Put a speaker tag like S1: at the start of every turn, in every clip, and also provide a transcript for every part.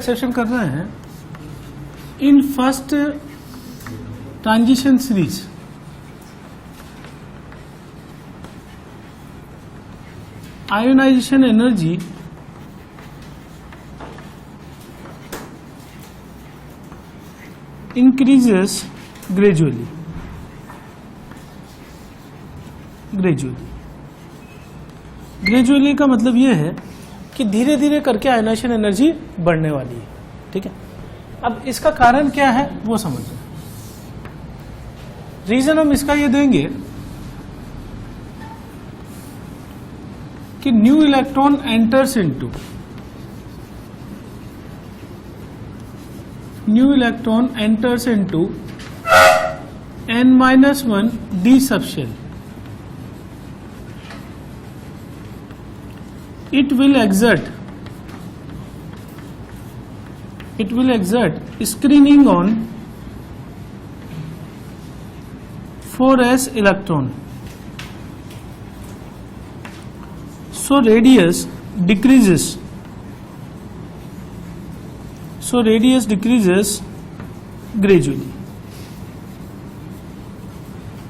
S1: Exception कर रहे हैं in first transition series ionization energy increases gradually का मतलब यह है कि धीरे धीरे करके आयोनाइजेशन एनर्जी बढ़ने वाली है। ठीक है, अब इसका कारण क्या है वो समझो। रीजन हम इसका ये देंगे कि new electron enters into n-1 d subshell. It will exert screening on 4s electron. So radius decreases gradually.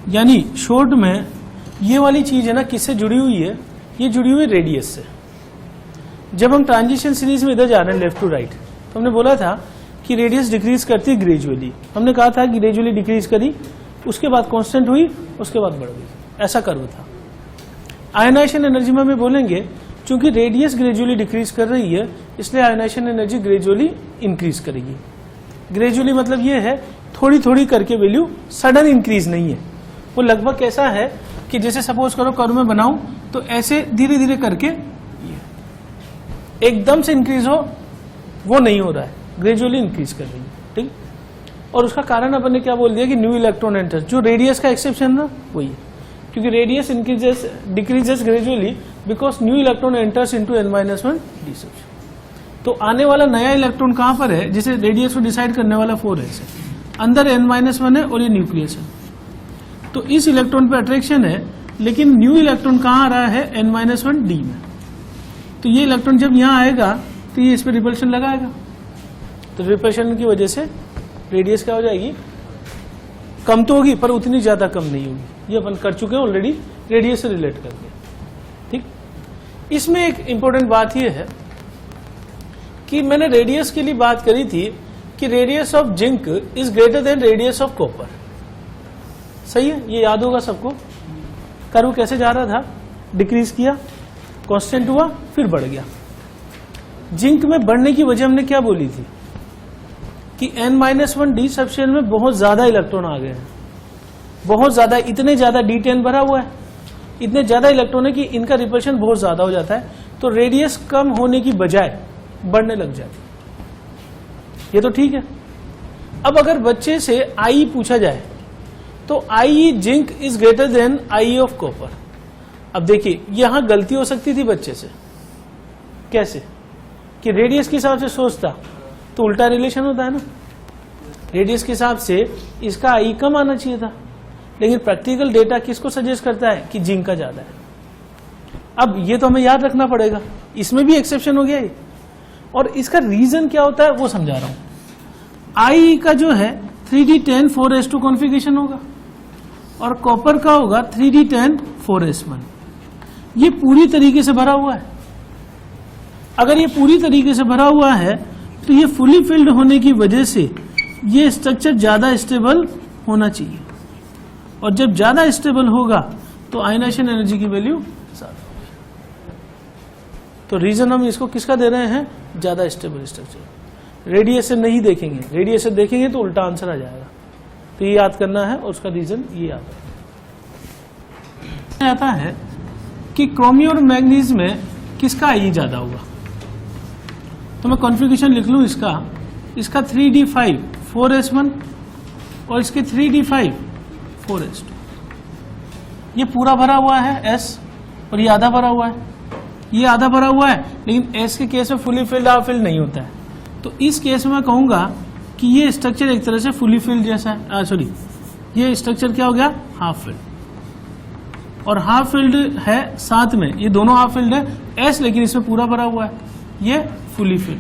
S1: यानी शॉर्ट में ये वाली चीज है ना किससे जुड़ी हुई है, ये जुड़ी हुई रेडियस से। जब हम ट्रांजिशन सीरीज में इधर जा रहे हैं लेफ्ट टू राइट, तो हमने बोला था कि रेडियस डिक्रीज करती है ग्रेजुअली। हमने कहा था कि ग्रेजुअली डिक्रीज करी, उसके बाद कांस्टेंट हुई, उसके बाद बढ़ गई, ऐसा कर्व था। आयोनाइजेशन एनर्जी में हमें बोलेंगे चूंकि रेडियस ग्रेजुअली डिक्रीज कर रही है, इसलिए आयोनाइजेशन एनर्जी ग्रेजुअली इंक्रीज करेगी। ग्रेजुअली मतलब ये है थोड़ी थोड़ी करके वैल्यू, सडन इंक्रीज नहीं है। वो लगभग ऐसा है कि जैसे सपोज करो कर्व में बनाऊं तो ऐसे धीरे धीरे करके एकदम से इंक्रीज हो, वो नहीं हो रहा है, ग्रेजुअली इंक्रीज कर रही है। ठीक, और उसका कारण अपन ने क्या बोल दिया कि न्यू इलेक्ट्रॉन एंटर्स, जो रेडियस का एक्सेप्शन ना वही है, क्योंकि radius decreases gradually because new electron enters into n-1 d subshell। तो आने वाला नया इलेक्ट्रॉन कहां पर है, जिसे रेडियस को डिसाइड करने वाला 4s है, अंदर n-1 है और ये न्यूक्लियस है। तो इस इलेक्ट्रॉन पे अट्रैक्शन है, लेकिन न्यू इलेक्ट्रॉन कहां आ रहा है, n-1 d में। तो ये इलेक्ट्रॉन जब यहां आएगा तो ये इस पर रिपल्शन लगाएगा, तो रिपल्शन की वजह से रेडियस क्या हो जाएगी, कम तो होगी पर उतनी ज्यादा कम नहीं होगी। ये अपन कर चुके हैं ऑलरेडी, रेडियस से रिलेट करके। ठीक, इसमें एक इंपॉर्टेंट बात यह है कि मैंने रेडियस के लिए बात करी थी कि radius of zinc is greater then radius of copper. सही है, ये याद होगा सबको। कर्व कैसे जा रहा था, डिक्रीज किया, कांस्टेंट हुआ, फिर बढ़ गया। जिंक में बढ़ने की वजह हमने क्या बोली थी कि n-1 d सबशेल में बहुत ज्यादा इलेक्ट्रॉन आ गए हैं, बहुत ज्यादा, इतने ज्यादा D10 भरा हुआ है, इतने ज्यादा इलेक्ट्रॉन है कि इनका रिपल्शन बहुत ज्यादा हो जाता है, तो रेडियस कम होने की बजाय बढ़ने लग जाती। ये तो ठीक है। अब अगर बच्चे से आई पूछा जाए तो I zinc is greater than I of copper. अब देखिए यहां गलती हो सकती थी बच्चे से, कैसे कि रेडियस के हिसाब से सोचता तो उल्टा रिलेशन होता है ना, रेडियस के हिसाब से इसका आई कम आना चाहिए था, लेकिन प्रैक्टिकल डेटा किसको सजेस्ट करता है कि जिंक का ज्यादा है। अब ये तो हमें याद रखना पड़ेगा, इसमें भी एक्सेप्शन हो गया है, और इसका रीजन क्या होता है वो समझा रहा हूं। आई का जो है 3d10 4s2 कॉन्फ़िगरेशन होगा और कॉपर का होगा 3d10 4s1। ये पूरी तरीके से भरा हुआ है। अगर ये पूरी तरीके से भरा हुआ है तो ये फुली फिल्ड होने की वजह से ये स्ट्रक्चर ज्यादा स्टेबल होना चाहिए, और जब ज्यादा स्टेबल होगा तो आयोनाइजेशन एनर्जी की वैल्यू ज्यादा होगी। तो रीजन हम इसको किसका दे रहे हैं, ज्यादा स्टेबल स्ट्रक्चर। रेडियस से नहीं देखेंगे, रेडियस से देखेंगे तो उल्टा आंसर आ जाएगा। तो ये याद करना है, और उसका रीजन ये याद आता है कि क्रोमियम और मैग्नीज में किसका आई ज्यादा होगा। तो मैं कॉन्फ़िगरेशन लिख लूं इसका 3d5 4s1 और इसके 3d5 4s2। ये पूरा भरा हुआ है s, और ये आधा भरा हुआ है, ये आधा भरा हुआ है, लेकिन s के केस में फुली फिल्ड हाफ फिल्ड नहीं होता है। तो इस केस में मैं कहूंगा कि ये स्ट्रक्चर एक तरह से फुली फिल्ड जैसा है, सॉरी ये स्ट्रक्चर क्या हो गया, हाफ फिल्ड। और हाफ फील्ड है साथ में, ये दोनों हाफ फील्ड है एस, लेकिन इसमें पूरा भरा हुआ है, ये फुली फिल्ड।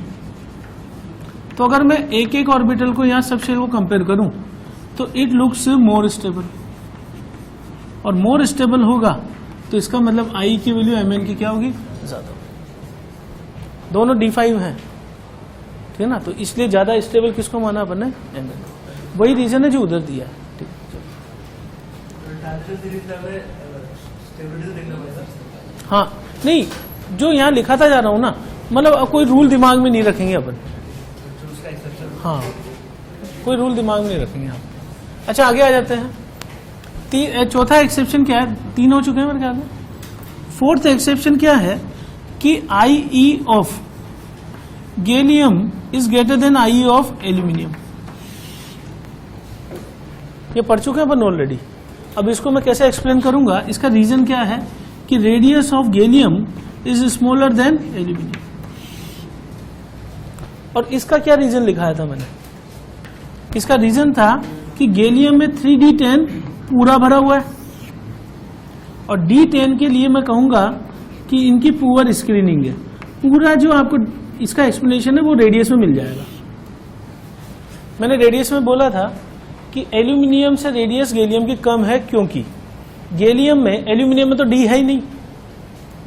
S1: तो अगर मैं एक एक ऑर्बिटल को यहाँ सब शेल को कंपेयर करूं तो इट लुक्स मोर स्टेबल, और मोर स्टेबल होगा तो इसका मतलब आई की वैल्यू mn की क्या होगी, ज्यादा होगी। दोनों D5 हैं, ठीक है ना, तो इसलिए ज्यादा स्टेबल किसको माना अपन ने, mn। वही रीजन है जो उधर दिया है। ठीक हाँ, नहीं जो यहाँ लिखाता जा रहा हूँ ना, मतलब कोई रूल दिमाग में नहीं रखेंगे अपन, हाँ कोई रूल दिमाग में नहीं रखेंगे आप। अच्छा आगे आ जाते हैं। चौथा एक्सेप्शन क्या है, 3 हो चुके हैं मेरे ख्याल में। फोर्थ एक्सेप्शन क्या है कि IE of gallium is greater then IE of aluminium. ये पढ़ चुके हैं अपन ऑलरेडी। अब इसको मैं कैसे एक्सप्लेन करूंगा, इसका रीजन क्या है कि radius of gallium is smaller than aluminium. और इसका क्या रीजन लिखाया था मैंने, इसका रीजन था कि गैलियम में 3D10 पूरा भरा हुआ है, और D10 के लिए मैं कहूंगा कि इनकी पुअर स्क्रीनिंग है। पूरा जो आपको इसका एक्सप्लेनेशन है वो रेडियस में मिल जाएगा। मैंने रेडियस में बोला था कि एल्यूमिनियम से रेडियस गैलियम की कम है, क्योंकि गैलियम में, एल्यूमिनियम में तो D है ही नहीं,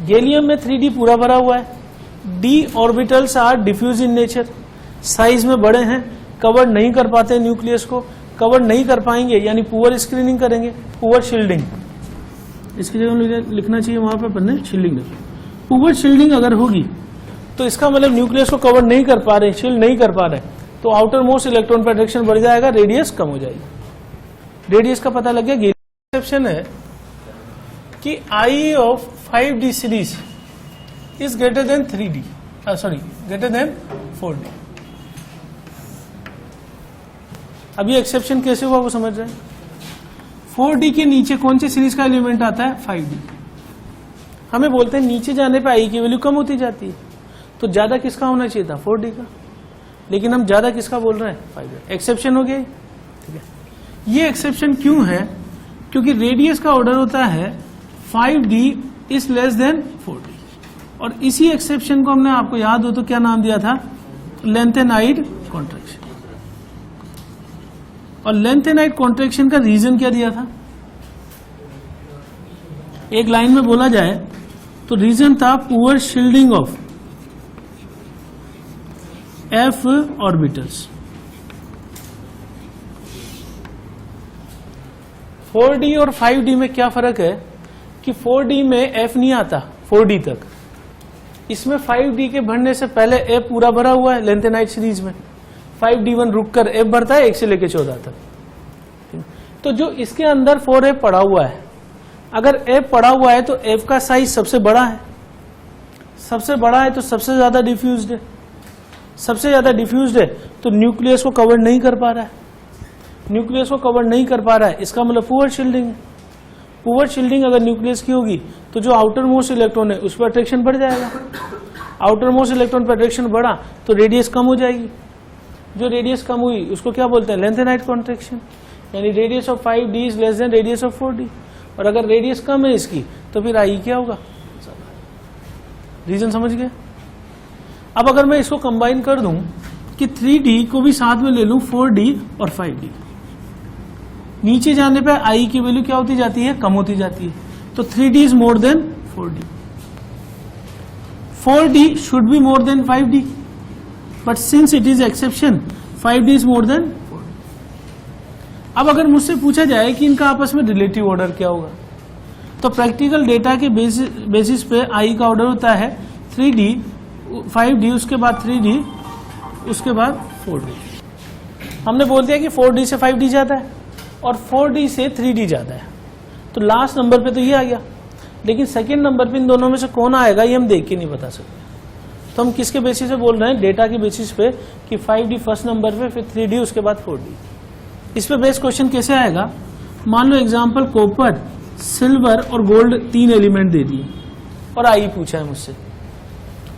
S1: गैलियम में 3D पूरा भरा हुआ है। D orbitals are diffuse in nature, size में बड़े हैं, कवर नहीं कर पाते न्यूक्लियस को, कवर नहीं कर पाएंगे यानी पुअर स्क्रीनिंग करेंगे, पुअर शील्डिंग। इसकी जगह लिखना चाहिए वहां पर पन्ने शील्डिंग। पुअर शील्डिंग अगर होगी तो इसका मतलब न्यूक्लियस को कवर नहीं कर पा रहे, शील्ड नहीं कर पा रहे, तो आउटर मोस्ट इलेक्ट्रॉन पे अट्रैक्शन बढ़ जाएगा, रेडियस कम हो जाएगी। रेडियस का पता लग गया। एक्सेप्शन है कि IE of 5D series is greater then 3D, greater than 4D। अब ये एक्सेप्शन कैसे हुआ वो समझ रहे हैं। 4D के नीचे कौन सी सीरीज का एलिमेंट आता है, 5D। हमें बोलते हैं नीचे जाने पे आई की वैल्यू कम होती जाती है, तो ज्यादा किसका होना चाहिए था, 4D का, लेकिन हम ज्यादा किसका बोल रहे हैं, 5D। एक्सेप्शन हो गया, ठीक है। ये एक्सेप्शन क्यों है, क्योंकि रेडियस का ऑर्डर होता है 5D is less than 4D, और इसी एक्सेप्शन को हमने, आपको याद हो तो क्या नाम दिया था, लेंथेनाइड कॉन्ट्रैक्शन। और लेंथेनाइड कॉन्ट्रैक्शन का रीजन क्या दिया था, एक लाइन में बोला जाए तो रीजन था poor shielding of F orbitals. 4D और 5D में क्या फर्क है कि 4D में F नहीं आता 4D तक, इसमें 5D के भरने से पहले F पूरा भरा हुआ है लेंथेनाइड सीरीज में, 5D1 रुककर F भरता है 1 से लेकर 14 तक। तो जो इसके अंदर 4F पड़ा हुआ है, अगर F पड़ा हुआ है तो F का साइज सबसे बड़ा है, सबसे बड़ा है तो सबसे ज्यादा डिफ्यूज्ड है, सबसे ज्यादा डिफ्यूज्ड है तो न्यूक्लियस को कवर नहीं कर पा रहा है, न्यूक्लियस को कवर नहीं कर पा रहा है, इसका मतलब पुअर शील्डिंग है। पुअर शील्डिंग अगर न्यूक्लियस की होगी तो जो आउटर मोस्ट इलेक्ट्रॉन है उस पर अट्रैक्शन बढ़ जाएगा, आउटर मोस्ट इलेक्ट्रॉन पर अट्रैक्शन बढ़ा तो रेडियस कम हो जाएगी, जो रेडियस कम हुई उसको क्या बोलते हैं, लेंथेनाइड कॉन्ट्रैक्शन, यानी radius of 5D is less than radius of 4D। और अगर रेडियस कम है इसकी तो फिर आई क्या होगा, रीजन समझ गए। अब अगर मैं इसको कंबाइन कर दूं कि 3D को भी साथ में ले लूं 4D और 5D, नीचे जाने पे आई की वैल्यू क्या होती जाती है, कम होती जाती है, तो 3D is more than 4D, 4D should be more than 5D, but since it is exception 5D is more than 4D। अब अगर मुझसे पूछा जाए कि इनका आपस में रिलेटिव ऑर्डर क्या होगा, तो प्रैक्टिकल डेटा के बेसिस पे आई का ऑर्डर होता है 3D 5D, उसके बाद 3D, उसके बाद 4D। हमने बोल दिया कि 4D से 5D ज्यादा है और 4D से 3D ज्यादा है, तो लास्ट नंबर पे तो ये आ गया, लेकिन सेकेंड नंबर पे इन दोनों में से कौन आएगा ये हम देख के नहीं बता सकते। तो हम किसके बेसिस पे बोल रहे हैं, डेटा के बेसिस पे कि 5D फर्स्ट नंबर पे, फिर 3D, उसके बाद 4D। इस पे बेस्ड क्वेश्चन कैसे आएगा, मान लो एग्जाम्पल कॉपर, सिल्वर और गोल्ड 3 एलिमेंट दे दिए और आई पूछा है मुझसे,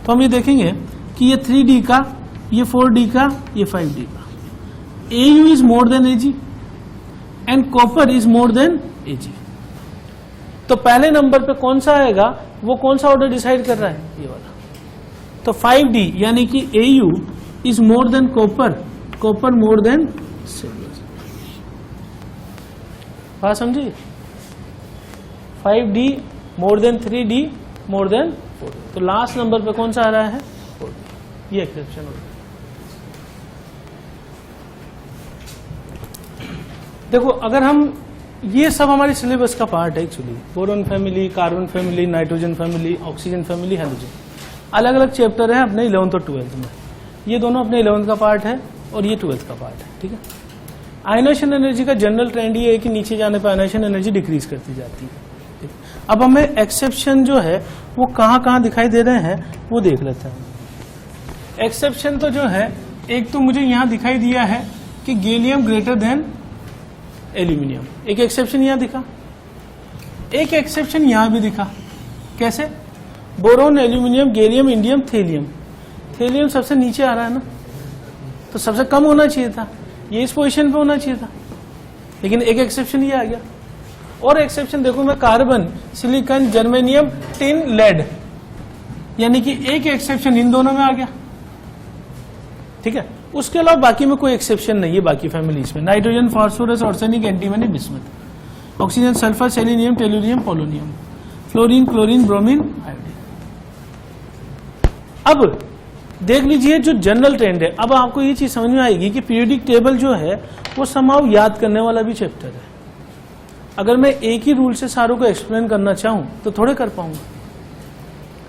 S1: तो हम ये देखेंगे कि ये 3D का, ये 4D का, ये 5D का, AU is more than AG and copper is more than AG। तो पहले नंबर पे कौन सा आएगा, वो कौन सा ऑर्डर डिसाइड कर रहा है, ये वाला। तो 5D यानी कि AU is more than copper, copper more than silver. बात समझिए, 5D more than 3D more than 4D, तो लास्ट नंबर पे कौन सा आ रहा है 4D, ये एक्सेप्शन होगा। देखो अगर हम, ये सब हमारी सिलेबस का पार्ट है actually, boron family, carbon family, nitrogen family, oxygen family, halogen, अलग अलग चैप्टर है अपने 11th और 12th में। ये दोनों अपने 11th का पार्ट है और ये 12th का पार्ट है, ठीक है। आयनाइजेशन एनर्जी का जनरल ट्रेंड ये है कि नीचे जाने पर आयनाइजेशन एनर्जी डिक्रीज करती जाती है। अब हमें एक्सेप्शन जो है वो कहाँ दिखाई दे रहे हैं वो देख लेते हैं। एक्सेप्शन तो जो है, एक तो मुझे यहां दिखाई दिया है कि गैलियम ग्रेटर देन एल्यूमिनियम, एक एक्सेप्शन यहां दिखा, एक एक्सेप्शन यहां भी दिखा। कैसे? Boron, aluminium, gallium, indium, thallium. Thallium सबसे नीचे आ रहा है ना, तो सबसे कम होना चाहिए था, ये इस पोजीशन पे होना चाहिए था, लेकिन एक एक्सेप्शन ये आ गया। और एक्सेप्शन देखो मैं, carbon, silicon, germanium, tin, lead, यानी कि एक एक्सेप्शन इन दोनों में आ गया, ठीक है। उसके अलावा बाकी में कोई एक्सेप्शन नहीं है बाकी फैमिलीज में। Nitrogen, phosphorus, arsenic, antimony, bismuth, oxygen, sulphur, selenium, tellurium, polonium, fluorine, chlorine, bromine, iodine. अब देख लीजिए जो जनरल ट्रेंड है, अब आपको ये चीज समझ में आएगी कि पीरियोडिक टेबल जो है वो समाव याद करने वाला भी चैप्टर है। अगर मैं एक ही रूल से सारों को एक्सप्लेन करना चाहूं तो थोड़े कर पाऊंगा।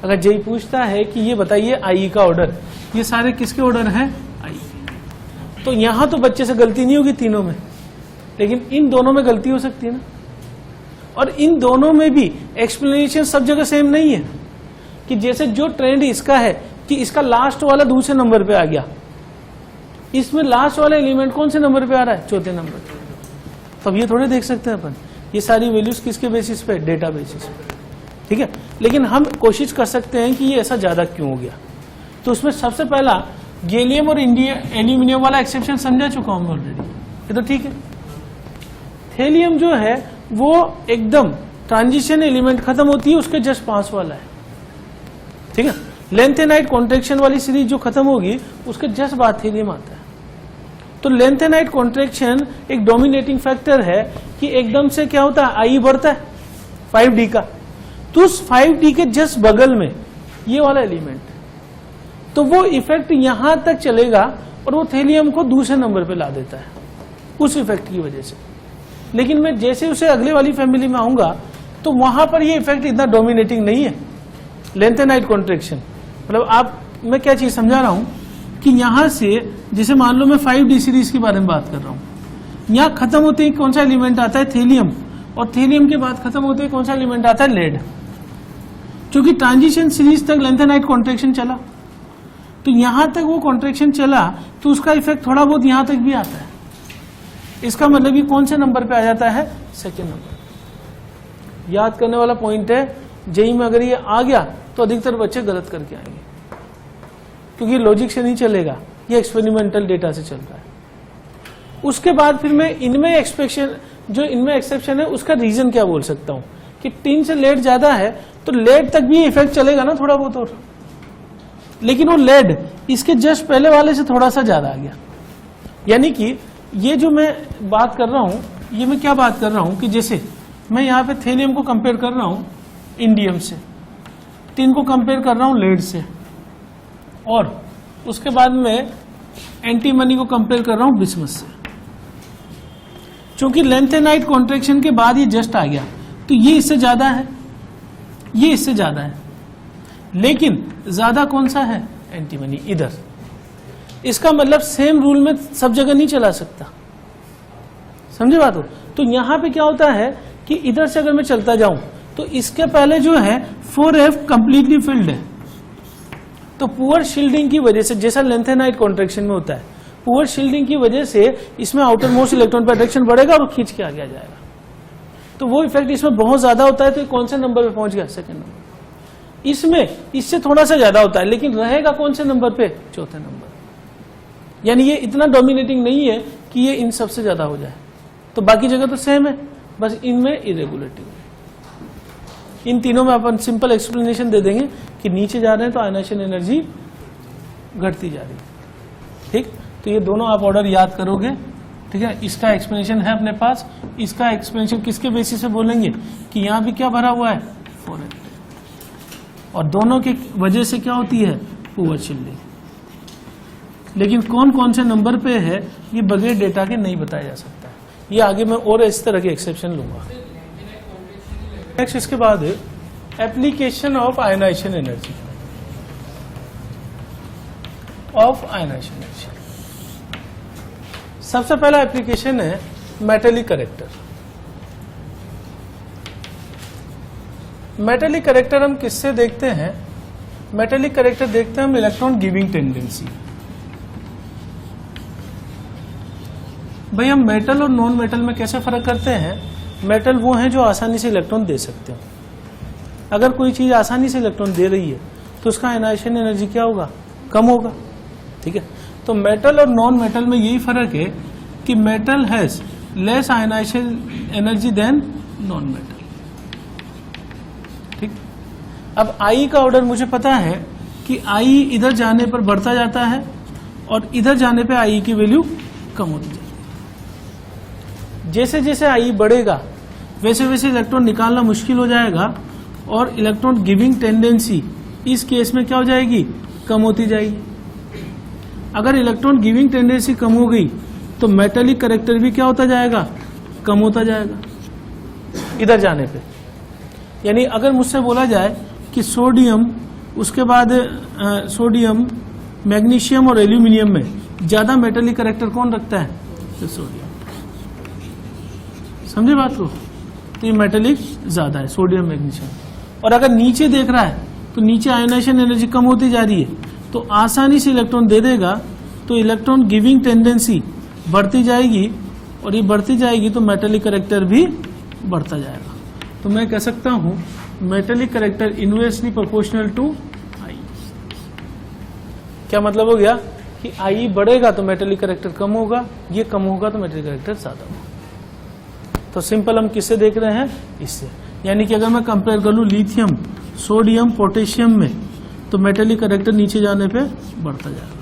S1: अगर जेई पूछता है कि ये बताइए आई का ऑर्डर, ये सारे किसके ऑर्डर हैं? आई। तो यहां तो बच्चे से गलती नहीं होगी तीनों में, लेकिन इन दोनों में गलती हो सकती है ना। और इन दोनों में भी एक्सप्लेनेशन सब जगह सेम नहीं है, कि जैसे जो ट्रेंड इसका है कि इसका लास्ट वाला दूसरे नंबर पे आ गया, इसमें लास्ट वाला एलिमेंट कौन से नंबर पे आ रहा है? चौथे नंबर पे। तो अब ये थोड़े देख सकते हैं अपन ये सारी वैल्यूज किसके बेसिस पे? डेटा बेसिस पे, ठीक है। लेकिन हम कोशिश कर सकते हैं कि ये ऐसा ज्यादा क्यों हो गया। तो उसमें सबसे पहला गैलियम और एल्यूमिनियम वाला एक्सेप्शन समझा चुका हूं मैं ऑलरेडी, ये तो ठीक है। थेलियम जो है वो एकदम ट्रांजिशन एलिमेंट खत्म होती है उसके जस्ट पास वाला है, ठीक है। लेंथेनाइट कॉन्ट्रैक्शन वाली सीरीज जो खत्म होगी उसके जस्ट बाद थेलियम आता है। तो लेंथेनाइट कॉन्ट्रैक्शन एक डोमिनेटिंग फैक्टर है कि एकदम से क्या होता है, आई बढ़ता है 5D का, तो उस 5D के जस्ट बगल में ये वाला एलिमेंट, तो वो इफेक्ट यहां तक चलेगा और वो थेलियम को दूसरे नंबर पे ला देता है उस इफेक्ट की वजह से। लेकिन मैं जैसे उसे अगले वाली फैमिली में आऊंगा तो वहां पर ये इफेक्ट इतना डोमिनेटिंग नहीं है। लेंथेनाइट कॉन्ट्रैक्शन मतलब आप, मैं क्या चीज समझा रहा हूं कि यहां से जैसे मान लो मैं 5D सीरीज के बारे में बात कर रहा हूं, यहां खत्म होते ही कौन सा एलिमेंट आता है? थेलियम, और थेलियम के बाद खत्म होते ही कौन सा एलिमेंट आता है? लेड। क्योंकि ट्रांजिशन सीरीज तक लेंथेनाइट कॉन्ट्रैक्शन चला, तो यहां तक वो कॉन्ट्रैक्शन चला तो उसका इफेक्ट थोड़ा बहुत यहां तक भी आता है। इसका मतलब ये कौन से नंबर पे आ जाता है? Second number. याद करने वाला पॉइंट है, जेई में अगर ये आ गया तो अधिकतर बच्चे गलत करके आएंगे, क्योंकि लॉजिक से नहीं चलेगा, ये एक्सपेरिमेंटल डेटा से चल रहा है। उसके बाद फिर मैं इनमें एक्सेप्शन है उसका रीजन क्या बोल सकता हूं कि टिन से लेड ज्यादा है तो लेड तक भी इफेक्ट चलेगा ना थोड़ा बहुत, और लेकिन वो लेड इसके जस्ट पहले वाले से थोड़ा सा ज्यादा आ गया। यानी कि ये जो मैं बात कर रहा हूं, ये मैं क्या बात कर रहा हूं कि जैसे मैं यहां पे थेलियम को कंपेयर कर रहा हूं इंडियम से, टिन को कंपेयर कर रहा हूं लेड से, और उसके बाद में एंटीमनी को कंपेयर कर रहा हूं बिस्मथ से। चूंकि लेंथेनाइट कॉन्ट्रैक्शन के बाद ये जस्ट आ गया तो ये इससे ज्यादा है, ये इससे ज्यादा है, लेकिन ज्यादा कौन सा है? एंटीमनी इधर। इसका मतलब सेम रूल में सब जगह नहीं चला सकता, समझे बात हो। तो यहां पे क्या होता है कि इधर से अगर मैं चलता जाऊं तो इसके पहले जो है 4F कंप्लीटली फिल्ड है, तो पुअर शील्डिंग की वजह से, जैसा लेंथेनाइट कॉन्ट्रैक्शन में होता है, पुअर शील्डिंग की वजह से इसमें आउटर मोस्ट इलेक्ट्रॉन पर अट्रैक्शन बढ़ेगा और खींच के आगे आ जाएगा। तो वो इफेक्ट इसमें बहुत ज्यादा होता है, तो कौन से नंबर पे पहुंच गया? Second number. इसमें इससे थोड़ा सा ज्यादा होता है, लेकिन रहेगा कौन से नंबर पे? चौथे नंबर। यानी ये इतना डोमिनेटिंग नहीं है कि ये इन सबसे ज्यादा हो जाए। तो बाकी जगह तो सेम है, बस इनमें इरेगुलरिटी। इन तीनों में अपन सिंपल एक्सप्लेनेशन दे देंगे कि नीचे जा रहे हैं तो आयनाइजेशन एनर्जी घटती जा रही है। ठीक, तो ये दोनों आप ऑर्डर याद करोगे, ठीक है। इसका एक्सप्लेनेशन है अपने पास, इसका एक्सप्लेनेशन किसके बेसिस से बोलेंगे कि यहाँ भी क्या भरा हुआ है 4n, और दोनों की वजह से क्या होती है पुअर शिल्डिंग। लेकिन कौन कौन से नंबर पे है ये बगैर डेटा के नहीं बताया जा सकता है, ये आगे मैं और इस तरह के एक्सेप्शन लूंगा। नेक्स्ट इसके बाद एप्लीकेशन ऑफ आयनाइजेशन एनर्जी, सबसे पहला एप्लीकेशन है मेटेलिक करेक्टर। मेटेलिक करेक्टर हम किससे देखते हैं? मेटेलिक करेक्टर देखते हैं हम इलेक्ट्रॉन गिविंग टेंडेंसी। भाई हम मेटल और नॉन मेटल में कैसे फर्क करते हैं? मेटल वो हैं जो आसानी से इलेक्ट्रॉन दे सकते हैं। अगर कोई चीज आसानी से इलेक्ट्रॉन दे रही है तो उसका आयनाइजेशन एनर्जी क्या होगा? कम होगा, ठीक है। तो मेटल और नॉन मेटल में यही फर्क है कि metal has less ionization energy than non metal, ठीक। अब आई का ऑर्डर मुझे पता है कि आई इधर जाने पर बढ़ता जाता है और इधर जाने पे आई की वैल्यू कम होती जाती है। जैसे जैसे आई बढ़ेगा वैसे वैसे इलेक्ट्रॉन निकालना मुश्किल हो जाएगा और इलेक्ट्रॉन गिविंग टेंडेंसी इस केस में क्या हो जाएगी? कम होती जाएगी। अगर इलेक्ट्रॉन गिविंग टेंडेंसी कम हो गई तो मेटेलिक करेक्टर भी क्या होता जाएगा? कम होता जाएगा इधर जाने पे। यानी अगर मुझसे बोला जाए कि सोडियम, उसके बाद सोडियम, मैग्नीशियम और एल्यूमिनियम में ज्यादा मेटेलिक करेक्टर कौन रखता है? तो सोडियम। समझे बात को? तो ये मेटेलिक ज्यादा है सोडियम मैग्नीशियम। और अगर नीचे देख रहा है तो नीचे आयनाइजेशन एनर्जी कम होती जा रही है तो आसानी से इलेक्ट्रॉन दे देगा, तो इलेक्ट्रॉन गिविंग टेंडेंसी बढ़ती जाएगी और ये बढ़ती जाएगी तो मेटेलिक करेक्टर भी बढ़ता जाएगा। तो मैं कह सकता हूं metallic character inversely proportional to I. क्या मतलब हो गया कि आई बढ़ेगा तो मेटेलिक करेक्टर कम होगा, ये कम होगा तो मेटेलिक करेक्टर ज्यादा होगा। तो सिंपल हम किससे देख रहे हैं? इससे। यानी कि अगर मैं कंपेयर कर लूं लिथियम, सोडियम, पोटेशियम में तो मेटेलिक करेक्टर नीचे जाने पे बढ़ता जाएगा।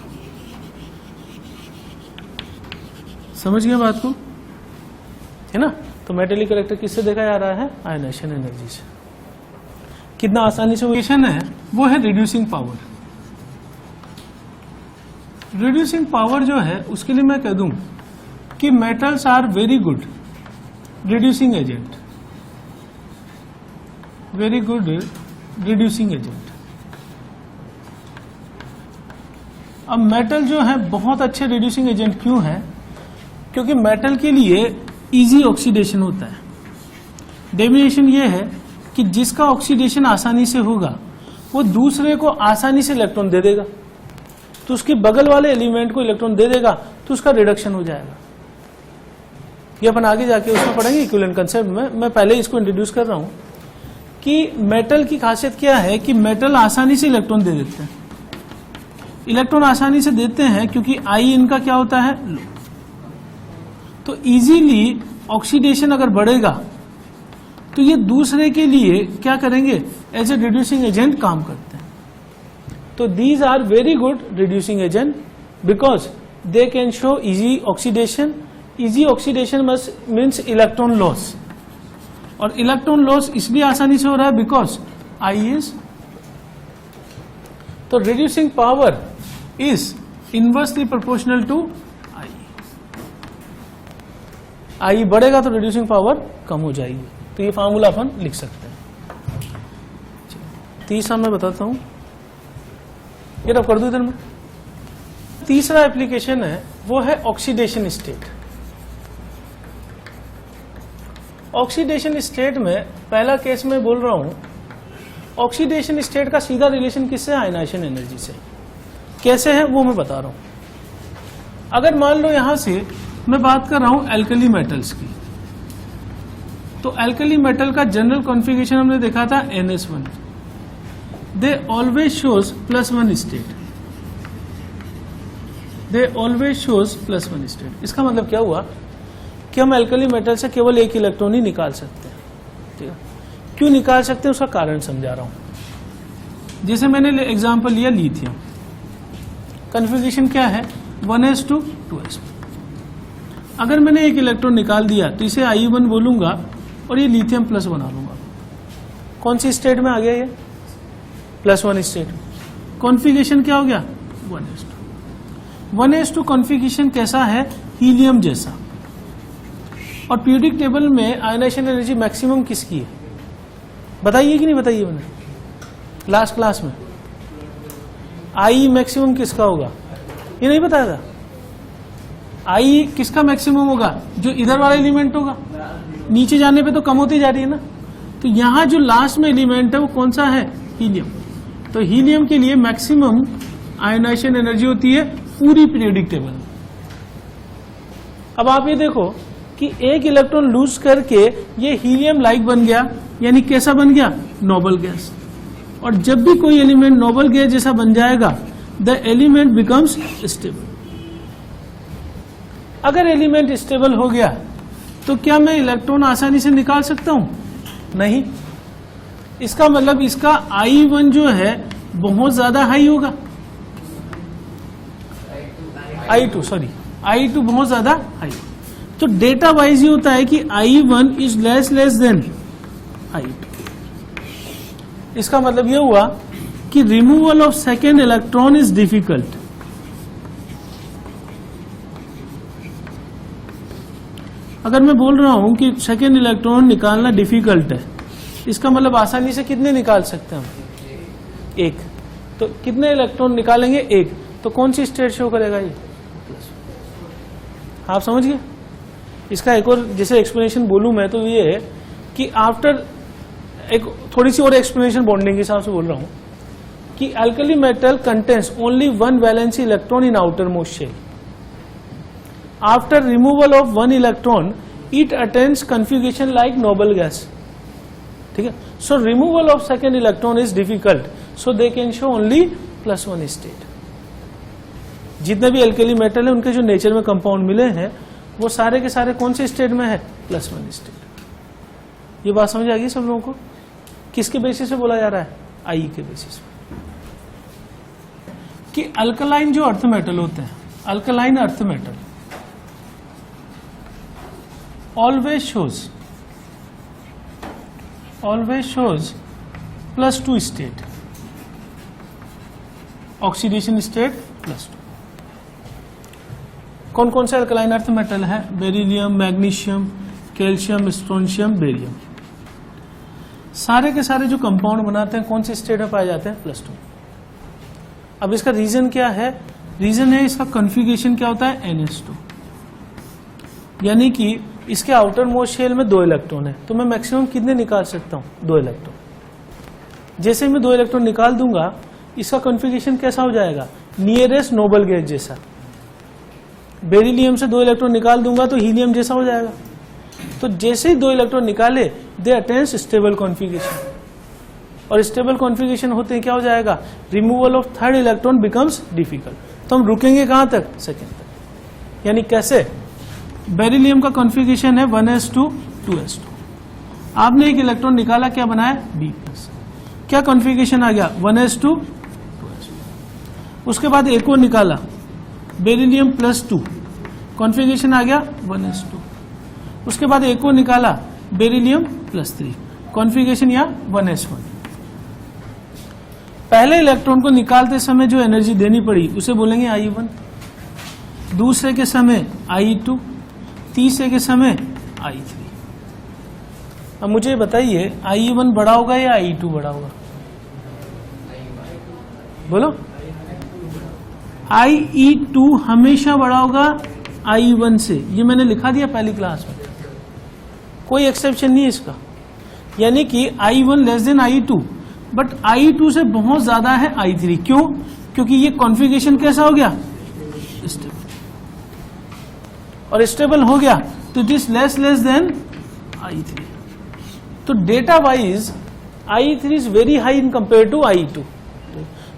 S1: समझ गए बात को? है ना? तो मेटेलिक करेक्टर किससे देखा जा रहा है? आयनाइजेशन एनर्जी से। कितना आसानी से क्वेश्चन है वो है रिड्यूसिंग पावर। रिड्यूसिंग पावर जो है उसके लिए मैं कह दूं कि metals are very good reducing agent, very good reducing agent. अब मेटल जो है बहुत अच्छे रिड्यूसिंग एजेंट क्यों है? क्योंकि मेटल के लिए इजी ऑक्सीडेशन होता है। डेफिनेशन ये है कि जिसका ऑक्सीडेशन आसानी से होगा वो दूसरे को आसानी से इलेक्ट्रॉन दे देगा, तो उसके बगल वाले एलिमेंट को इलेक्ट्रॉन दे देगा तो उसका रिडक्शन हो जाएगा। ये अपन आगे जाके उसमें पढ़ेंगे इक्विवेलेंट कंसेप्ट में। मैं पहले इसको इंट्रोड्यूस कर रहा हूं कि मेटल की खासियत क्या है कि मेटल आसानी से इलेक्ट्रॉन दे देते हैं। इलेक्ट्रॉन आसानी से देते हैं क्योंकि आई इनका क्या होता है? लो। तो इजीली ऑक्सीडेशन अगर बढ़ेगा तो ये दूसरे के लिए क्या करेंगे? एज ए रिड्यूसिंग एजेंट काम करते हैं। तो these are very good reducing agent because they can show easy oxidation. Easy oxidation means electron loss, और इलेक्ट्रॉन लॉस इसलिए आसानी से हो रहा है बिकॉज आई इज। तो reducing power is inversely proportional to I. I बढ़ेगा तो रिड्यूसिंग पावर कम हो जाएगी। तो ये फार्मूला अपन लिख सकते हैं। तीसरा मैं बताता हूं, ये रब कर दो इधर में। तीसरा एप्लीकेशन है वो है ऑक्सीडेशन स्टेट। ऑक्सीडेशन स्टेट में पहला केस में बोल रहा हूं, ऑक्सीडेशन स्टेट का सीधा रिलेशन किससे? आयनाइजेशन एनर्जी से। कैसे है वो मैं बता रहा हूं। अगर मान लो यहां से मैं बात कर रहा हूं एल्कली मेटल्स की, तो एल्कली मेटल का जनरल कॉन्फ़िगरेशन हमने देखा था NS1। They always shows +1 state, they always shows +1 state. इसका मतलब क्या हुआ कि हम एल्कली मेटल से केवल एक इलेक्ट्रॉन ही निकाल सकते हैं। ठीक है, क्यों निकाल सकते हैं उसका कारण समझा रहा हूं। जैसे मैंने एग्जांपल लिया लिथियम, कॉन्फ़िगरेशन क्या है? 1s2 2s2। अगर मैंने एक इलेक्ट्रॉन निकाल दिया तो इसे I1 बोलूंगा और ये लिथियम प्लस बना लूंगा। कौन सी स्टेट में आ गया ये? +1 स्टेट। कॉन्फ़िगरेशन क्या हो गया? 1s2। 1s2 कॉन्फ़िगरेशन कैसा है? हीलियम जैसा। और पीरियोडिक टेबल में आयनाइजेशन एनर्जी मैक्सिमम किसकी है? बताइए कि नहीं बताइए? मैंने लास्ट क्लास में आई मैक्सिमम किसका होगा ये नहीं बताया था? आई किसका मैक्सिमम होगा? जो इधर वाला एलिमेंट होगा, नीचे जाने पे तो कम होती जा रही है ना। तो यहां जो लास्ट में एलिमेंट है वो कौन सा है? हीलियम। तो हीलियम के लिए मैक्सिमम आयनाइजेशन एनर्जी होती है पूरी पीरियोडिक टेबल में। अब आप ये देखो कि एक इलेक्ट्रॉन लूज करके ये हीलियम लाइक बन गया, यानी कैसा बन गया? Noble gas. और जब भी कोई एलिमेंट नोबल गैस जैसा बन जाएगा, द एलिमेंट बिकम्स स्टेबल। अगर एलिमेंट स्टेबल हो गया तो क्या मैं इलेक्ट्रॉन आसानी से निकाल सकता हूं? नहीं। इसका मतलब इसका I1 जो है बहुत ज्यादा हाई होगा। I2 बहुत ज्यादा हाई। तो डेटा वाइज ये होता है कि I1 is less than I2। इसका मतलब ये हुआ कि removal of second electron is difficult. अगर मैं बोल रहा हूं कि सेकेंड इलेक्ट्रॉन निकालना डिफिकल्ट है, इसका मतलब आसानी से कितने निकाल सकते हैं हम? एक। तो कितने इलेक्ट्रॉन निकालेंगे? एक। तो कौन सी स्टेट शो करेगा ये? आप समझ गए? इसका एक और जैसे एक्सप्लेनेशन बोलूं मैं तो ये है कि आफ्टर एक थोड़ी सी और एक्सप्लेनेशन बॉन्डिंग के हिसाब से बोल रहा हूं कि alkali metal contains only 1 valency electron in outer most shell. After removal of 1 electron it attains configuration like noble gas. ठीक है। So removal of second electron is difficult, so they can show only +1 state. जितने भी alkali metal है उनके जो nature में compound मिले हैं वो सारे के सारे कौन से स्टेट में है? +1 स्टेट। ये बात समझ आ गई सब लोगों को? किसके बेसिस पे बोला जा रहा है? आई के बेसिस पे। कि अल्कलाइन जो अर्थ मेटल होते हैं, alkaline earth metal always shows +2 state, oxidation state +2। कौन कौन से अल्कलाइन अर्थ मेटल है? Beryllium, magnesium, calcium, strontium, barium. सारे के सारे जो कंपाउंड बनाते हैं कौन से स्टेट में पाए जाते हैं? +2। अब इसका रीजन क्या है? रीजन है इसका कॉन्फ़िगरेशन क्या होता है? NH2। यानी कि इसके आउटर मोस्ट शेल में 2 इलेक्ट्रॉन है, तो मैं मैक्सिमम कितने निकाल सकता हूं? 2 इलेक्ट्रॉन। जैसे मैं 2 इलेक्ट्रॉन निकाल दूंगा, इसका कॉन्फ़िगरेशन कैसा हो जाएगा? नियरेस्ट नोबल गैस जैसा। बेरिलियम से 2 इलेक्ट्रॉन निकाल दूंगा तो हीलियम जैसा हो जाएगा। तो जैसे ही 2 इलेक्ट्रॉन निकाले, दे अटेन्स स्टेबल कॉन्फ़िगरेशन। और स्टेबल कॉन्फ़िगरेशन होते हैं क्या हो जाएगा? Removal of 3rd electron becomes difficult. तो हम रुकेंगे कहां तक? सेकेंड तक। यानी कैसे? बेरिलियम का कॉन्फ़िगरेशन है 1s2 2s2। आपने एक इलेक्ट्रॉन निकाला, क्या बनाया? B+। क्या कॉन्फ़िगरेशन आ गया? 1s2 2s2। उसके बाद एक और निकाला, बेरिलियम +2, कॉन्फ़िगरेशन आ गया 1s2। उसके बाद एक और निकाला, बेरिलियम +3, कॉन्फ़िगरेशन या 1s1। पहले इलेक्ट्रॉन को निकालते समय जो एनर्जी देनी पड़ी उसे बोलेंगे I1, दूसरे के समय I2, तीसरे के समय I3। अब मुझे बताइए I1 बड़ा होगा या I2 बड़ा होगा? बोलो। I2 हमेशा बड़ा होगा I1 से। ये मैंने लिखा दिया पहली क्लास में, कोई एक्सेप्शन नहीं है इसका। यानी कि I1 less than I2, but I2 से बहुत ज्यादा है I3। क्यों? क्योंकि ये कॉन्फ़िगरेशन कैसा हो गया? स्टेबल। और स्टेबल हो गया तो it is less than I3। तो data wise I3 is very high in compare to I2।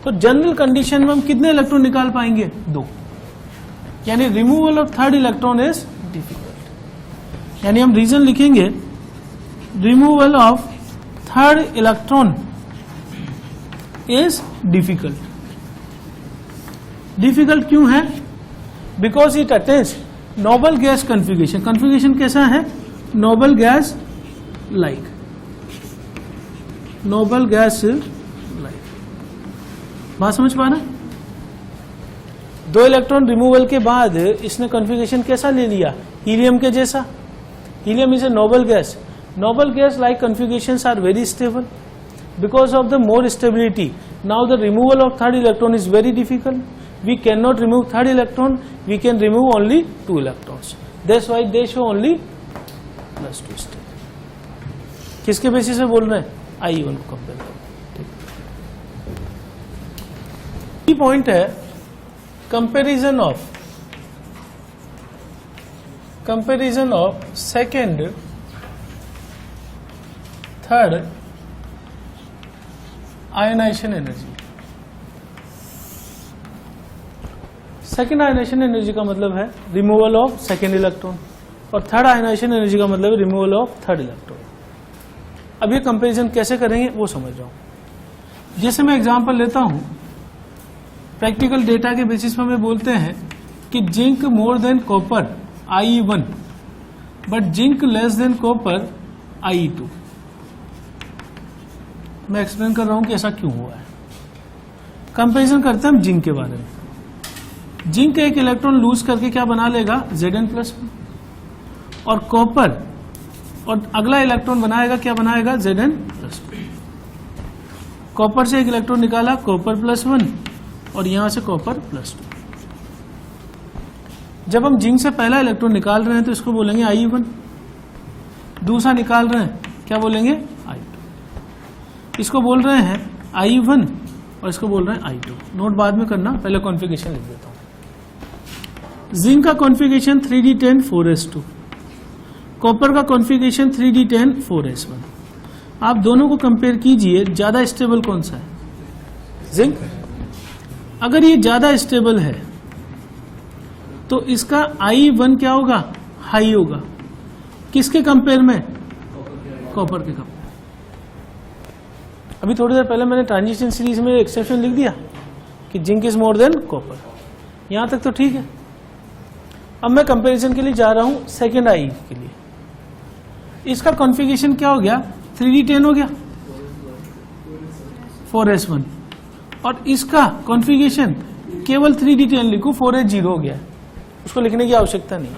S1: तो जनरल कंडीशन में हम कितने इलेक्ट्रॉन निकाल पाएंगे? 2। यानी removal of 3rd electron is difficult. यानी हम रीजन लिखेंगे, removal of 3rd electron is difficult. Difficult क्यों है? Because it attains noble gas configuration. Configuration कैसा है? Nobel gas like. Noble gas like. बात समझ पा रहे? 2 इलेक्ट्रॉन रिमूवल के बाद इसने कन्फिगरेशन कैसा ले लिया? हीलियम के जैसा. Helium is a noble gas. Noble gas like configurations are very stable. Because of the more stability, now the removal of third electron is very difficult. We cannot remove third electron. We can remove only 2 electrons. That's why they show only +2 state. किसके basis पे बोल रहे हैं? I1 को compare करो. Key point है comparison of second, third ionization energy. Second ionization energy का मतलब है रिमूवल ऑफ सेकेंड इलेक्ट्रॉन, और थर्ड आयनाइजेशन एनर्जी का मतलब है रिमूवल ऑफ थर्ड इलेक्ट्रॉन. अब ये कंपैरिजन कैसे करेंगे वो समझ रहा हूं. जैसे मैं एग्जांपल लेता हूं, प्रैक्टिकल डेटा के बेसिस पर हमें बोलते हैं कि zinc more than copper IE1 but zinc less than copper IE2. मैं एक्सप्लेन कर रहा हूं कि ऐसा क्यों हुआ है. कंपैरिजन करते हैं हम जिंक के बारे में. जिंक एक इलेक्ट्रॉन लूज करके क्या बना लेगा? Zn+1. और कॉपर और अगला इलेक्ट्रॉन बनाएगा, क्या बनाएगा? Zn+2. कॉपर से एक इलेक्ट्रॉन निकाला, कॉपर +1, और यहां से कॉपर +2. जब हम जिंक से पहला इलेक्ट्रॉन निकाल रहे हैं तो इसको बोलेंगे IE1. दूसरा निकाल रहे हैं, क्या बोलेंगे? I2. इसको बोल रहे हैं I1 और इसको बोल रहे हैं I2. नोट बाद में करना, पहले कॉन्फ़िगरेशन लिख देता हूं. जिंक का कॉन्फ़िगरेशन 3d10 4s2, कॉपर का कॉन्फ़िगरेशन 3d10 4s1. आप दोनों को कंपेयर कीजिए, ज्यादा स्टेबल कौन सा है? जिंक. अगर ये ज्यादा स्टेबल है तो इसका I1 क्या होगा? हाई होगा. किसके कंपेयर में? कॉपर के कंपेयर. अभी थोड़ी देर पहले मैंने ट्रांजिशन सीरीज में एक्सेप्शन लिख दिया कि zinc is more than copper. यहां तक तो ठीक है. अब मैं कंपैरिजन के लिए जा रहा हूं सेकेंड आई के लिए. इसका कॉन्फ़िगरेशन क्या हो गया? 3d10 हो गया 4s1, और इसका कॉन्फ़िगरेशन केवल 3d10 लिखूं 4s0 हो गया. उसको लिखने की आवश्यकता नहीं है.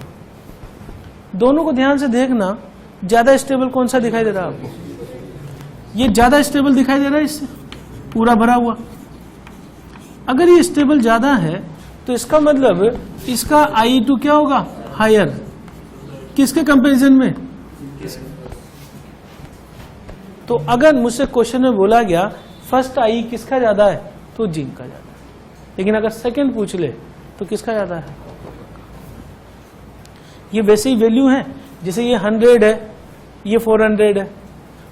S1: दोनों को ध्यान से देखना, ज्यादा स्टेबल कौन सा दिखाई दे रहा है आपको? ये ज्यादा स्टेबल दिखाई दे रहा है इससे, पूरा भरा हुआ. अगर ये स्टेबल ज्यादा है तो इसका मतलब इसका I2 क्या होगा? हायर. किसके कंपैरिजन में? तो अगर मुझसे क्वेश्चन में बोला गया फर्स्ट आई किसका ज्यादा है, तो जिंक का ज्यादा है. लेकिन अगर सेकंड पूछ ले तो किसका ज्यादा है? ये वैसे ही वैल्यू है जैसे ये 100 है, ये 400 है.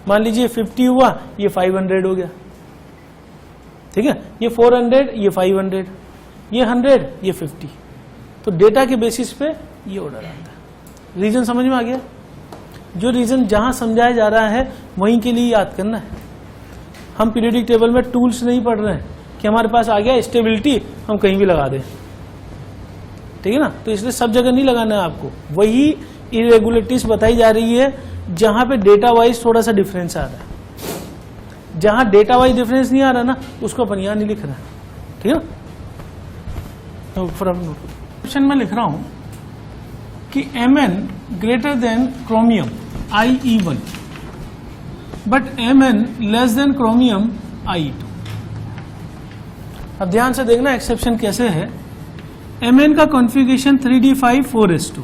S1: मान लीजिए 50 हुआ, ये 500 हो गया. ठीक है, ये 400, ये 500, ये 100, ये 50. तो डेटा के बेसिस पे ये ऑर्डर आता है. रीजन समझ में आ गया? जो रीजन जहां समझाया जा रहा है वहीं के लिए याद करना है. हम पीरियोडिक टेबल में टूल्स नहीं पढ़ रहे हैं कि हमारे पास आ गया स्टेबिलिटी, हम कहीं भी लगा दें. ठीक है ना? तो इसलिए सब जगह नहीं लगाना है आपको. वही इरेगुलरिटीज बताई जा रही है जहां पे डेटा वाइज थोड़ा सा डिफरेंस आ रहा है. जहां डेटा वाइज डिफरेंस नहीं आ रहा ना, उसको अपन यहां नहीं लिख रहा है. ठीक है? तो क्वेश्चन में लिख रहा हूं कि Mn greater than chromium IE1 but Mn less than chromium IE2. अब ध्यान से देखना एक्सेप्शन कैसे है. Mn का कॉन्फ़िगरेशन 3d5 4s2,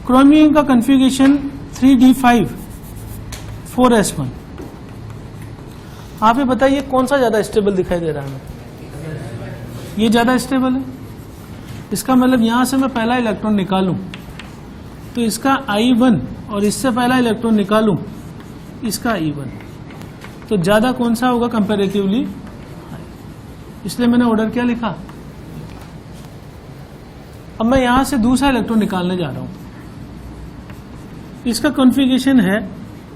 S1: क्रोमियम का कॉन्फ़िगरेशन 3d5 4s1. आप ये बताइए कौन सा ज्यादा स्टेबल दिखाई दे रहा है? ये ज्यादा स्टेबल है. इसका मतलब यहां से मैं पहला इलेक्ट्रॉन निकालूं तो इसका I1 और इससे पहला इलेक्ट्रॉन निकालूं इसका I1, तो ज्यादा कौन सा होगा कंपैरेटिवली? इसलिए मैंने ऑर्डर क्या लिखा. अब मैं यहां से दूसरा इलेक्ट्रॉन निकालने जा रहा हूं. इसका कॉन्फ़िगरेशन है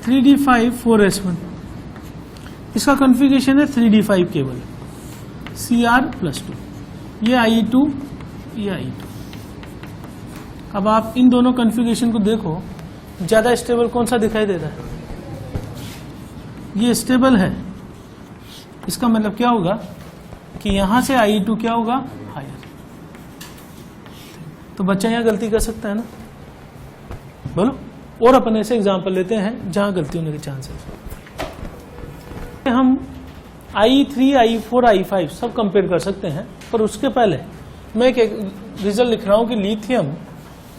S1: 3d5 4s1, इसका कॉन्फ़िगरेशन है 3d5 केवल Cr+2. ये IE2 ये I2। अब आप इन दोनों कॉन्फ़िगरेशन को देखो, ज्यादा स्टेबल कौन सा दिखाई दे रहा है? ये स्टेबल है, इसका मतलब क्या होगा कि यहां से I2 क्या होगा? हायर। तो बच्चा यहां गलती कर सकता है ना, बोलो। और अपन ऐसे एग्जांपल लेते हैं जहां गलती होने के चांसेस। हम I3, I4, I5 सब कंपेयर कर सकते हैं, पर उसके पहले मैं एक रिजल्ट लिख रहा हूं कि lithium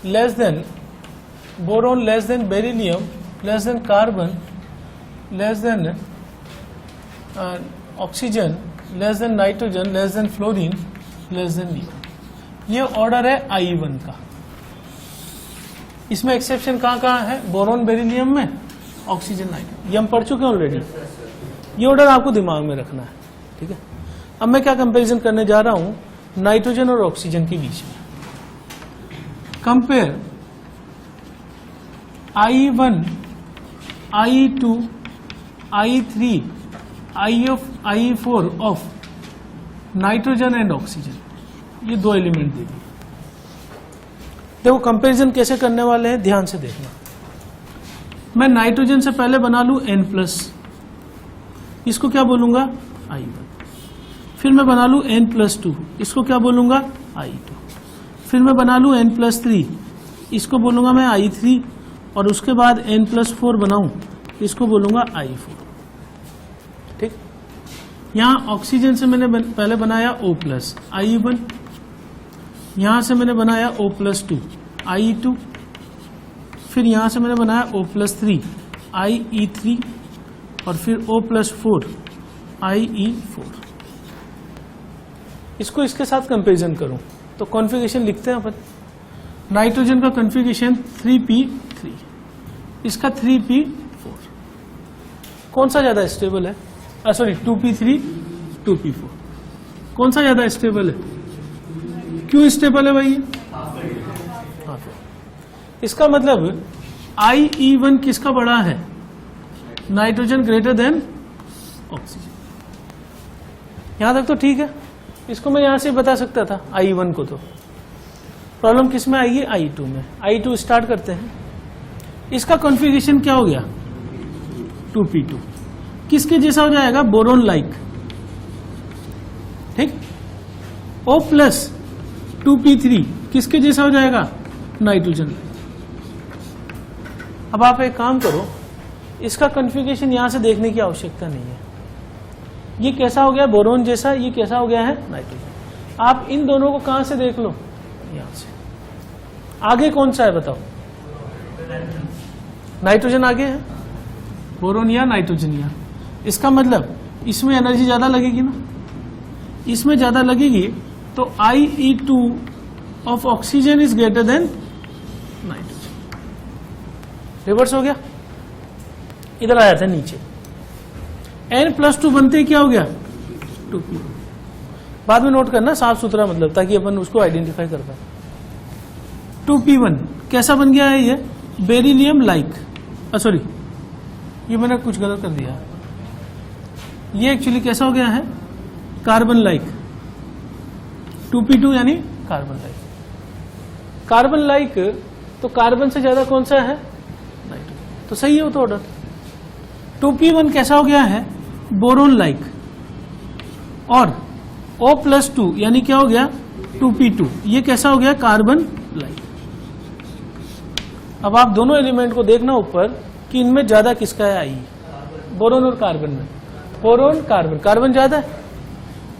S1: less than boron, less than beryllium, less than carbon, less than oxygen, less than nitrogen, less than fluorine, less than neon. ये ऑर्डर है I1 का। इसमें एक्सेप्शन कहाँ कहाँ है? बोरोन, बेरिलियम में, ऑक्सीजन, नाइट्रोजन, ये हम पढ़ चुके हैं ऑलरेडी। ये ऑर्डर आपको दिमाग में रखना है, ठीक है। अब मैं क्या कंपैरिजन करने जा रहा हूं नाइट्रोजन और ऑक्सीजन के बीच में। Compare I1, I2, I3, I4 of nitrogen and oxygen. ये दो एलिमेंट दे दिए। देखो कंपैरिजन कैसे करने वाले हैं, ध्यान से देखना। मैं नाइट्रोजन से पहले बना लूं N+, इसको क्या बोलूंगा? I1। फिर मैं बना लूं N+2, इसको क्या बोलूंगा? I2। फिर मैं बना लूं N+3, इसको बोलूंगा मैं I3। और उसके बाद N+4 बनाऊं, इसको बोलूंगा I4। ठीक। यहां ऑक्सीजन से मैंने पहले बनाया O+, I1। यहां से मैंने बनाया O+2, I2। फिर यहां से मैंने बनाया O+3, IE3। और फिर O+4, IE4। इसको इसके साथ कंपैरिजन करूं तो कॉन्फ़िगरेशन लिखते हैं अपन। नाइट्रोजन का कॉन्फ़िगरेशन 3p3, इसका 3p4। कौन सा ज्यादा स्टेबल है? Sorry 2p3, 2p4। कौन सा ज्यादा स्टेबल है? क्यों स्टेबल है भाई? इसका मतलब IE1 किसका बड़ा है? Nitrogen greater than oxygen. यहां तक तो ठीक है। इसको मैं यहां से बता सकता था I1 को। तो प्रॉब्लम किस में आएगी? I2 में। I2 स्टार्ट करते हैं। इसका कॉन्फ़िगरेशन क्या हो गया? 2p2। किसके जैसा हो जाएगा? Boron like. ठीक। O+2p3 किसके जैसा हो जाएगा? Nitrogen like. अब आप एक काम करो, इसका कॉन्फ़िगरेशन यहां से देखने की आवश्यकता नहीं है। ये कैसा हो गया? बोरोन जैसा। ये कैसा हो गया है? नाइट्रोजन। आप इन दोनों को कहां से देख लो? यहां से। आगे कौन सा है बताओ? नाइट्रोजन आगे है, बोरोन या नाइट्रोजन या। इसका मतलब इसमें एनर्जी ज्यादा लगेगी ना। इसमें ज्यादा लगेगी तो IE2 of oxygen is greater then nitrogen. Reverse हो गया, इधर आया था नीचे। N+2 बनते ही क्या हो गया? 2p। बाद में नोट करना साफ सुथरा, मतलब ताकि अपन उसको आइडेंटिफाई कर पाए। 2p1 कैसा बन गया है? ये बेरिलियम लाइक। सॉरी, ये मैंने कुछ गलत कर दिया। ये एक्चुअली कैसा हो गया है? Carbon like. 2p2 यानी कार्बन लाइक। कार्बन लाइक तो कार्बन से ज्यादा कौन सा है? नाइट्रोजन। तो सही है वो तो ऑर्डर। 2p1 कैसा हो गया है? Boron like. और O+2 यानी क्या हो गया? 2p2। ये कैसा हो गया? Carbon like. अब आप दोनों एलिमेंट को देखना ऊपर कि इनमें ज्यादा किसका है? आई। बोरोन और कार्बन में। बोरोन कार्बन, कार्बन ज्यादा है।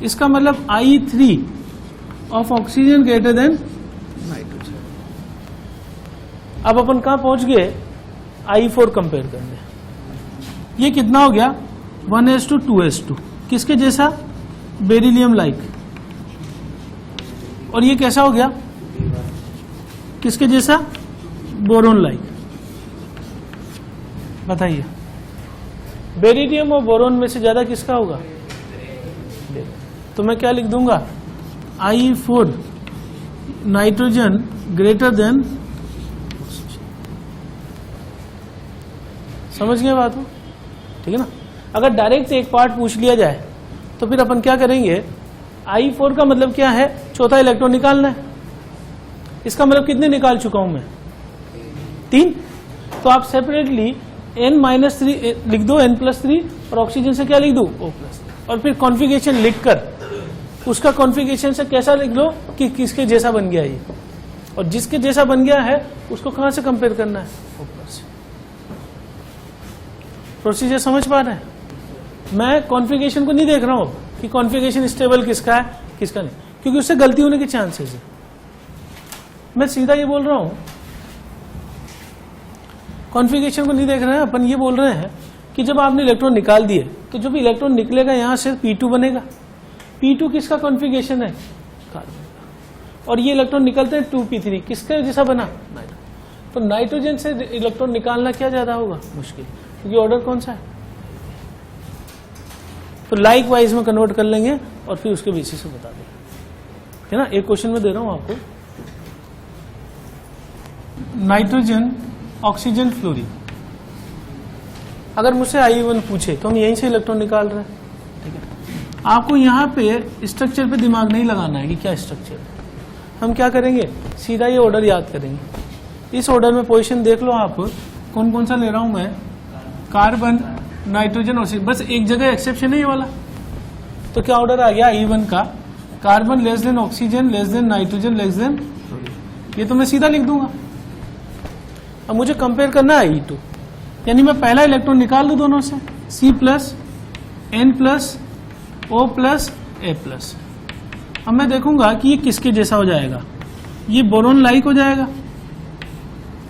S1: इसका मतलब I3 of oxygen greater than nitrogen. अब अपन कहां पहुंच गए? I4 कंपेयर करने। ये कितना हो गया? 1s2 2s2। किसके जैसा? Beryllium like. और ये कैसा हो गया? किसके जैसा? Boron like. बताइए, बेरिलियम और बोरोन में से ज्यादा किसका होगा? तो मैं क्या लिख दूंगा? I4 nitrogen greater than. समझ गए बात को? ठीक है ना। अगर डायरेक्ट एक पार्ट पूछ लिया जाए तो फिर अपन क्या करेंगे? I4 का मतलब क्या है? चौथा इलेक्ट्रॉन निकालना है। इसका मतलब कितने निकाल चुका हूं मैं? 3। तो आप सेपरेटली N-3 लिख दो, N+3, और ऑक्सीजन से क्या लिख दो? O+, और फिर कॉन्फ़िगरेशन लिखकर उसका कॉन्फ़िगरेशन से कैसा लिख लो कि किसके जैसा बन गया ये, और जिसके जैसा बन गया है उसको कहां से कंपेयर करना है? O+। प्रोसीजर समझ पा रहे हैं? मैं कॉन्फ़िगरेशन को नहीं देख रहा हूं कि कॉन्फ़िगरेशन स्टेबल किसका है किसका नहीं, क्योंकि उससे गलती होने के चांसेस है। मैं सीधा ये बोल रहा हूं, कॉन्फ़िगरेशन को नहीं देख रहे हैं अपन, ये बोल रहे हैं कि जब आपने इलेक्ट्रॉन निकाल दिए तो जब इलेक्ट्रॉन निकलेगा यहां से P2 बनेगा। P2 किसका कॉन्फ़िगरेशन है? कार्बन। और ये इलेक्ट्रॉन निकलते हैं 2p3, किसका जैसा बना? नाइट्रोजन। तो नाइट्रोजन से इलेक्ट्रॉन निकालना क्या ज्यादा होगा? मुश्किल, क्योंकि ऑर्डर कौन सा है? तो लाइक वाइज में कन्वर्ट कर लेंगे और फिर उसके बेसिस से बता देंगे, है ना। एक क्वेश्चन में दे रहा हूं आपको, नाइट्रोजन, ऑक्सीजन, फ्लोरीन। अगर मुझसे I1 पूछे तो हम यहीं से इलेक्ट्रॉन निकाल रहे हैं, ठीक है। आपको यहाँ पे स्ट्रक्चर पे दिमाग नहीं लगाना है कि क्या स्ट्रक्चर है। हम क्या करेंगे, सीधा ये ऑर्डर याद करेंगे। इस ऑर्डर में पोजीशन देख लो आप, कौन कौन सा ले रहा हूं मैं? Carbon, nitrogen, oxygen. बस एक जगह एक्सेप्शन है ये वाला। तो क्या ऑर्डर आ गया I1 का? Carbon less than oxygen, less than nitrogen, less than fluorine. ये तो मैं सीधा लिख दूंगा। अब मुझे कंपेयर करना है I2, यानी मैं पहला इलेक्ट्रॉन निकाल लूं दोनों से, C+, N+, O+, A+। अब मैं देखूंगा कि ये किसके जैसा हो जाएगा। ये बोरोन लाइक हो जाएगा,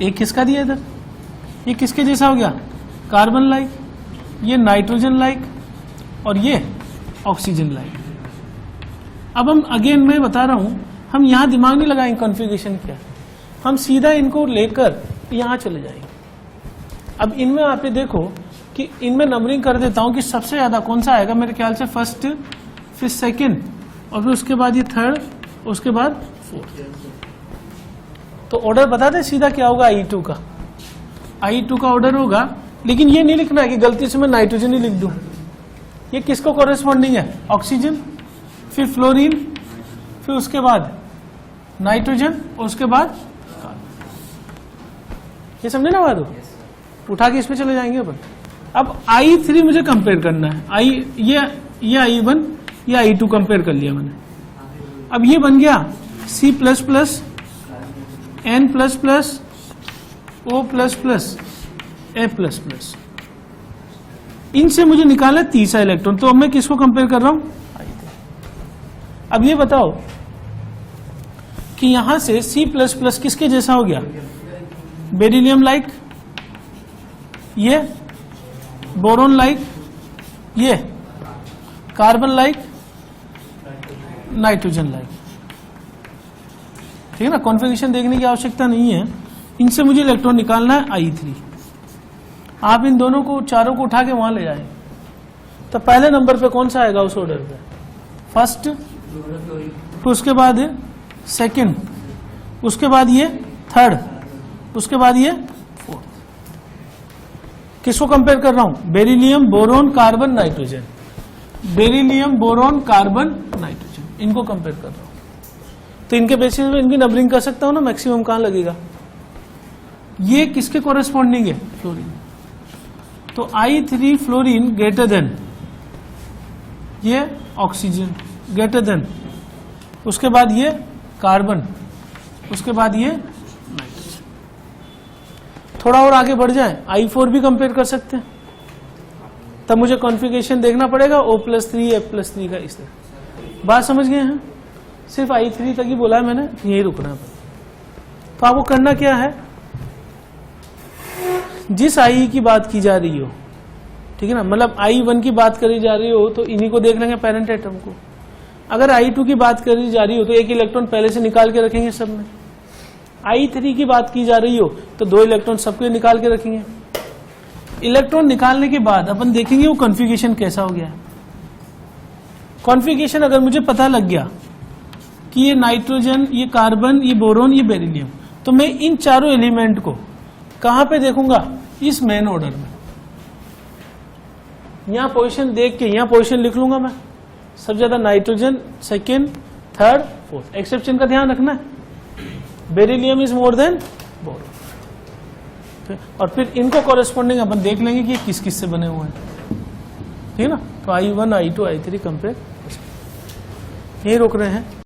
S1: एक किसका दिया इधर, ये किसके जैसा हो गया? कार्बन लाइक, ये नाइट्रोजन लाइक, और ये ऑक्सीजन लाइक। अब हम अगेन मैं बता रहा हूं, हम यहां दिमाग नहीं लगाएंगे कॉन्फ़िगरेशन क्या, हम सीधा इनको लेकर यहां चले जाएंगे। अब इनमें आप ये देखो कि इनमें नंबरिंग कर देता हूं कि सबसे ज्यादा कौन सा आएगा। मेरे ख्याल से फर्स्ट, फिर सेकंड, और फिर उसके बाद ये थर्ड, उसके बाद फोर्थ। तो ऑर्डर बता दे सीधा क्या होगा I2 का। I2 का ऑर्डर होगा, लेकिन ये नहीं लिखना है कि गलती से मैं नाइट्रोजन ही लिख दूं। ये किसको कॉरेस्पॉन्डिंग है? ऑक्सीजन, फिर फ्लोरीन, फिर उसके बाद नाइट्रोजन, और उसके बाद ये समझे ना बात? उठा के इस पे चले जाएंगे अपन। अब I3 मुझे कंपेयर करना है। ये I1, ये I2 कंपेयर कर लिया मैंने। अब ये बन गया C++, N++, O++, A++। इनसे मुझे निकाला तीसरा इलेक्ट्रॉन। तो अब मैं किसको कंपेयर कर रहा हूं? अब ये बताओ कि यहां से C++ किसके जैसा हो गया? बेरिलियम लाइक, ये बोरोन लाइक, ये कार्बन लाइक, नाइट्रोजन लाइक, ठीक है ना। कॉन्फ़िगरेशन देखने की आवश्यकता नहीं है, इनसे मुझे इलेक्ट्रॉन निकालना है I3। आप इन दोनों को, चारों को उठा के वहां ले जाएं। तो पहले नंबर पे कौन सा आएगा उस ऑर्डर पे? फर्स्ट, फिर उसके बाद सेकंड, उसके बाद ये थर्ड, उसके बाद ये फोर्थ। किसको कंपेयर कर रहा हूं? Beryllium, boron, carbon, nitrogen. Beryllium, boron, carbon, nitrogen, इनको कंपेयर कर रहा हूं। तो इनके बेसिस पे इनकी नंबरिंग कर सकता हूं ना। मैक्सिमम कहां लगेगा? ये किसके कॉरेस्पॉन्डिंग है? फ्लोरीन। तो I3 फ्लोरीन ग्रेटर देन ये ऑक्सीजन, ग्रेटर देन उसके बाद ये कार्बन, उसके बाद ये नाइट्रोजन। थोड़ा और आगे बढ़ जाए, I4 भी कंपेयर कर सकते हैं। तब मुझे कॉन्फ़िगरेशन देखना पड़ेगा O+3, F+3 का। इस तरह बात समझ गए हैं? सिर्फ I3 तक ही बोला है मैंने, यही रुकना है। तो आपको करना क्या है, जिस I की बात की जा रही हो, ठीक है ना, मतलब I1 की बात करी जा रही हो तो इन्हीं को देख लेंगे, पेरेंट एटम को। अगर I2 की बात करी जा रही हो तो एक इलेक्ट्रॉन पहले से निकाल के रखेंगे सब में। I3 की बात की जा रही हो तो 2 इलेक्ट्रॉन सबके निकाल के रखेंगे। इलेक्ट्रॉन निकालने के बाद अपन देखेंगे वो कॉन्फ़िगरेशन कैसा हो गया। कॉन्फ़िगरेशन अगर मुझे पता लग गया कि ये नाइट्रोजन, ये कार्बन, ये बोरोन, ये बेरिलियम, तो मैं इन चारों एलिमेंट को कहां पे देखूंगा? इस मेन ऑर्डर में। यहां पोजीशन देख के यहां पोजीशन लिख लूंगा मैं। सबसे ज्यादा nitrogen, second, third, fourth. Exception का ध्यान रखना है,
S2: beryllium is more than boron. और फिर इनको कॉरेस्पॉन्डिंग अपन देख लेंगे कि ये किस किस से बने हुए हैं, ठीक है ना। तो I1 I2 I3 कंपेयर, यही रोक रहे हैं।